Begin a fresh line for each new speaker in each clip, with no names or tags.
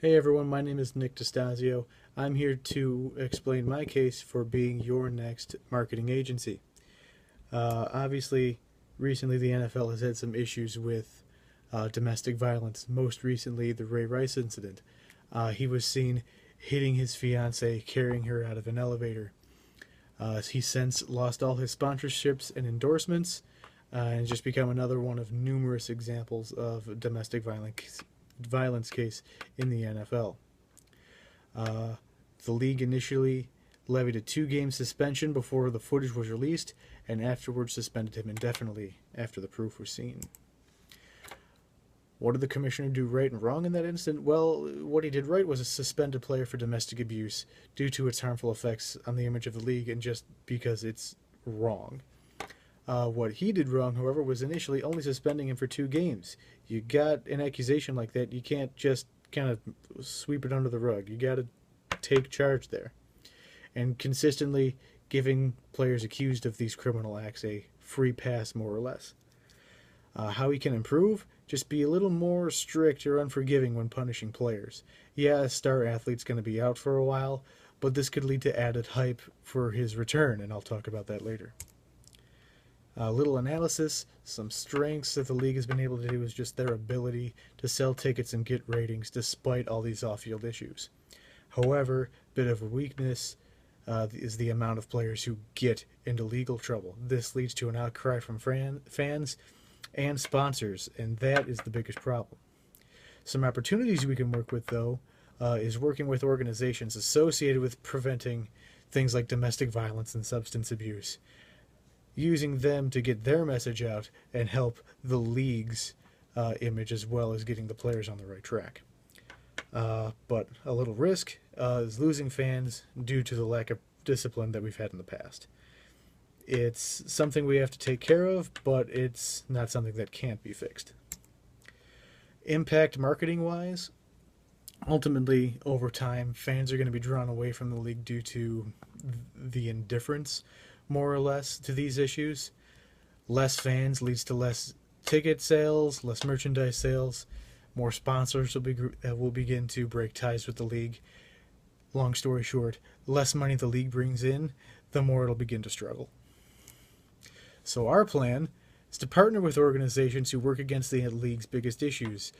Hey everyone, my name is Nick DeStasio. I'm here to explain my case for being your next marketing agency. Obviously, recently the NFL has had some issues with domestic violence. Most recently, the Ray Rice incident. He was seen hitting his fiancee, carrying her out of an elevator. He's since lost all his sponsorships and endorsements, and just become another one of numerous examples of domestic violence case in the NFL. Uh, the league initially levied a 2-game suspension before the footage was released, and afterwards suspended him indefinitely after the proof was seen. What did the commissioner do right and wrong in that incident? Well, what he did right was to suspend a player for domestic abuse due to its harmful effects on the image of the league and just because it's wrong. What he did wrong, however, was initially only suspending him for 2 games. You got an accusation like that, you can't just kind of sweep it under the rug. You got to take charge there. And consistently giving players accused of these criminal acts a free pass, more or less. How he can improve? Just be a little more strict or unforgiving when punishing players. Yeah, a star athlete's going to be out for a while, but this could lead to added hype for his return, and I'll talk about that later. A little analysis, some strengths that the league has been able to do is just their ability to sell tickets and get ratings despite all these off-field issues. However, a bit of a weakness is the amount of players who get into legal trouble. This leads to an outcry from fans and sponsors, and that is the biggest problem. Some opportunities we can work with, though, is working with organizations associated with preventing things like domestic violence and substance abuse, using them to get their message out and help the league's image as well as getting the players on the right track. But a little risk is losing fans due to the lack of discipline that we've had in the past. It's something we have to take care of, but it's not something that can't be fixed. Impact marketing-wise, ultimately, over time, fans are going to be drawn away from the league due to the indifference, more or less, to these issues. Less fans leads to less ticket sales, less merchandise sales. More sponsors will begin to break ties with the league. Long story short, the less money the league brings in, the more it'll begin to struggle. So our plan is to partner with organizations who work against the league's biggest issues.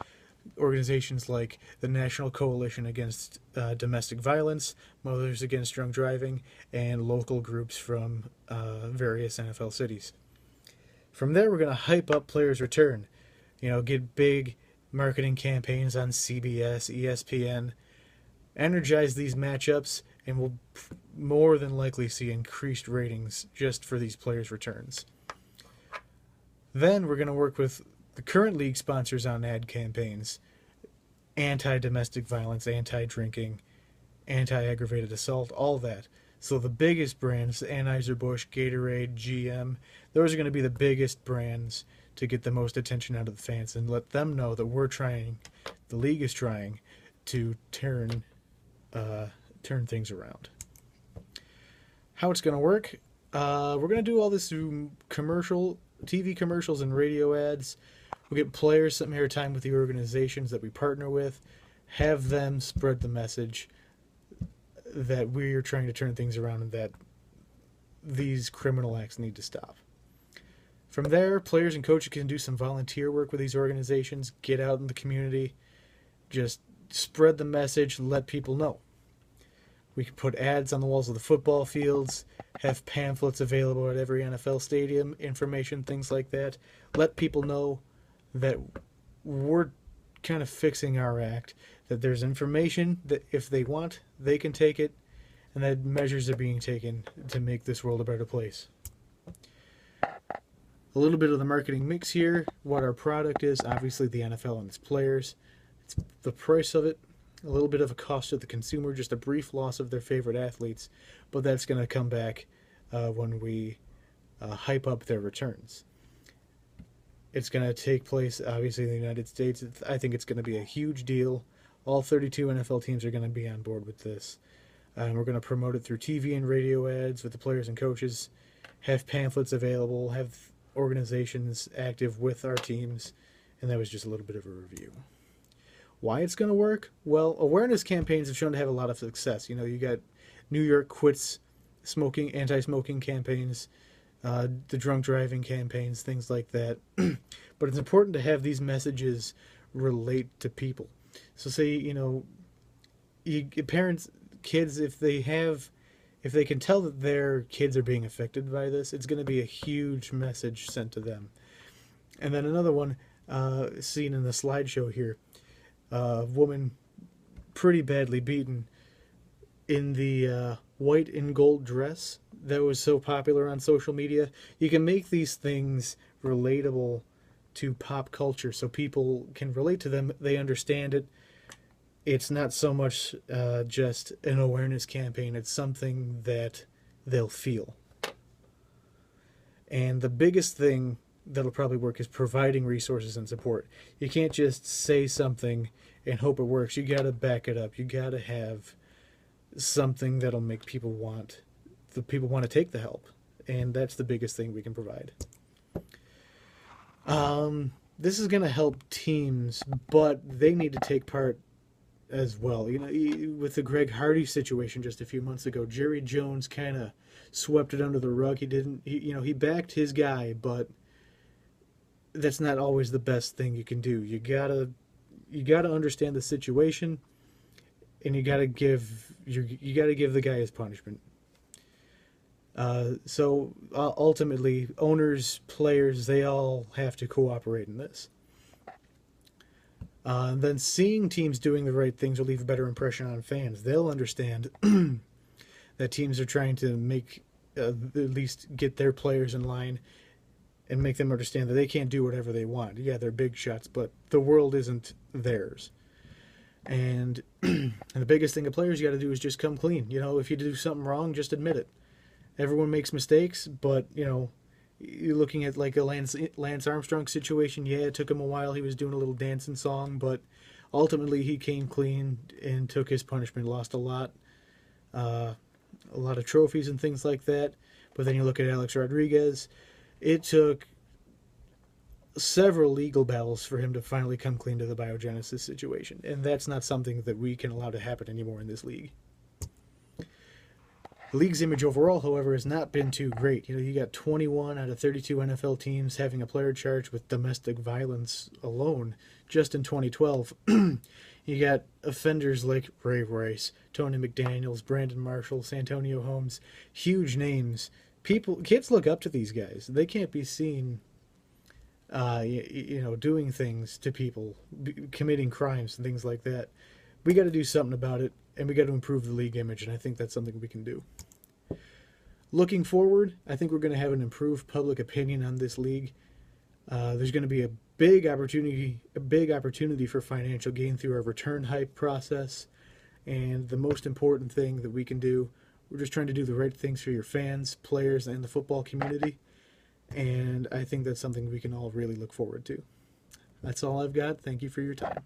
Organizations like the National Coalition Against Domestic Violence, Mothers Against Drunk Driving, and local groups from various NFL cities. From there, we're going to hype up players' return. Get big marketing campaigns on CBS, ESPN, energize these matchups, and we'll more than likely see increased ratings just for these players' returns. Then we're going to work with the current league sponsors on ad campaigns: anti-domestic violence, anti-drinking, anti-aggravated assault, all that. So the biggest brands, Anheuser-Busch, Gatorade, GM, those are going to be the biggest brands to get the most attention out of the fans and let them know that the league is trying to turn things around. How it's going to work? We're going to do all this through TV commercials and radio ads. We'll get players some airtime with the organizations that we partner with, have them spread the message that we're trying to turn things around and that these criminal acts need to stop. From there, players and coaches can do some volunteer work with these organizations, get out in the community, just spread the message, let people know. We can put ads on the walls of the football fields, have pamphlets available at every NFL stadium, information, things like that. Let people know that we're kind of fixing our act, that there's information that if they want, they can take it, and that measures are being taken to make this world a better place. A little bit of the marketing mix here, what our product is, obviously the NFL and its players. It's the price of it, a little bit of a cost to the consumer, just a brief loss of their favorite athletes, but that's going to come back when we hype up their returns. It's going to take place, obviously, in the United States. I think it's going to be a huge deal. All 32 NFL teams are going to be on board with this. And we're going to promote it through TV and radio ads with the players and coaches, have pamphlets available, have organizations active with our teams, and that was just a little bit of a review. Why it's going to work? Well, awareness campaigns have shown to have a lot of success. You know, you got New York quits smoking, anti-smoking campaigns, the drunk driving campaigns, things like that. But it's important to have these messages relate to people. So say, you know, parents, kids, if they can tell that their kids are being affected by this, it's going to be a huge message sent to them. And then another one, seen in the slideshow here, a woman pretty badly beaten in the white and gold dress that was so popular on social media. You can make these things relatable to pop culture so people can relate to them. They understand it. It's not so much just an awareness campaign. It's something that they'll feel. And the biggest thing that'll probably work is providing resources and support. You can't just say something and hope it works. You got to back it up. You got to have something that'll make people want to take the help. And that's the biggest thing we can provide. This is going to help teams, but they need to take part as well. You know, with the Greg Hardy situation just a few months ago, Jerry Jones kind of swept it under the rug. He backed his guy, but that's not always the best thing you can do. You gotta understand the situation, and you gotta give the guy his punishment. So ultimately, owners, players, they all have to cooperate in this. Then seeing teams doing the right things will leave a better impression on fans. They'll understand that teams are trying to make at least get their players in line and make them understand that they can't do whatever they want. Yeah, they're big shots, but the world isn't theirs. And the biggest thing a player's got to do is just come clean. You know, if you do something wrong, just admit it. Everyone makes mistakes, but, you know, you're looking at like a Lance Armstrong situation. Yeah, it took him a while. He was doing a little dancing song, but ultimately he came clean and took his punishment. Lost a lot of trophies and things like that. But then you look at Alex Rodriguez. It took several legal battles for him to finally come clean to the biogenesis situation, and that's not something that we can allow to happen anymore in this league. The league's image overall, however, has not been too great. You know, you got 21 out of 32 NFL teams having a player charged with domestic violence alone just in 2012. You got offenders like Ray Rice, Tony McDaniels, Brandon Marshall, Santonio Holmes, huge names. Kids look up to these guys. They can't be seen, doing things to people, committing crimes and things like that. We got to do something about it, and we got to improve the league image, and I think that's something we can do. Looking forward, I think we're going to have an improved public opinion on this league. There's going to be a big opportunity for financial gain through our return hype process, and the most important thing that we can do, we're just trying to do the right things for your fans, players, and the football community, and I think that's something we can all really look forward to. That's all I've got. Thank you for your time.